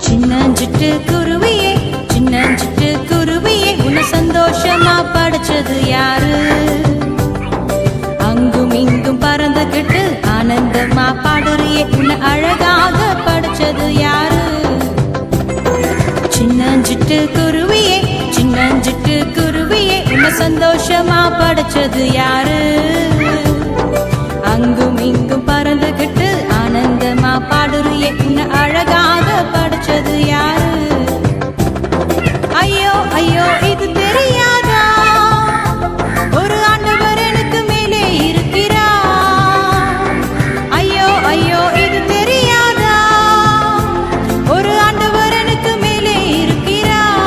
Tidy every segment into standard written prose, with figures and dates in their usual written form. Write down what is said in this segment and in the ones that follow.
சின்னஞ்சிட்டு குருவியே சின்னஞ்சிட்டு குருவியே உன்னை சந்தோஷமா படைச்சது யாரு? அங்கும் இங்கும் பறந்துகிட்டு ஆனந்தமா பாடுறியே உன்னை அழகாக படைச்சது யாரு? சின்னஞ்சிட்டு குருவியே சின்னஞ்சிட்டு குருவியே உன்னை சந்தோஷமா படைச்சது யாரு? அங்கும் இங்கும் பறந்துகிட்டு ஆனந்தமா பாடுறியே உன்னை அழகாக படைச்சது யாரு? ஐயோ ஐயோ இது தெரியாதா? ஒரு ஆண்டவர் எனக்கு மேலே இருக்கிறார். ஐயோ ஐயோ இது தெரியாதா? ஒரு ஆண்டவர் எனக்கு மேலே இருக்கிறார்.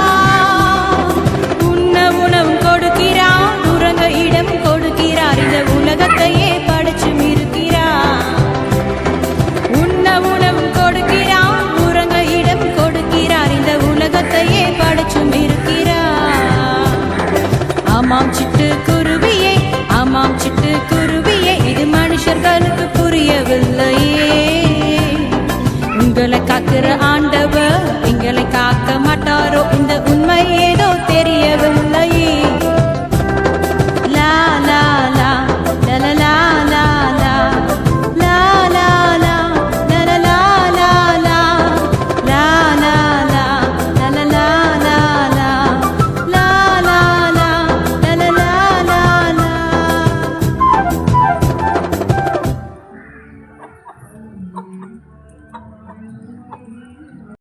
உண்ண உணவு கொடுக்கிறார், உறங்க இடம் கொடுக்கிறார், இந்த உலகத்தையே படைச்சும் இருக்கிறார். உண்ண உணவு கொடுக்கிறார், உறங்க இடம் கொடுக்கிறார், இந்த உலகத்தையே படைச்சும் இருக்கிறார். ஆமாம் சிட்டு குருவியே ஆமாம் சிட்டு குருவியே இது மனுஷர்களுக்கு புரியவில்லை.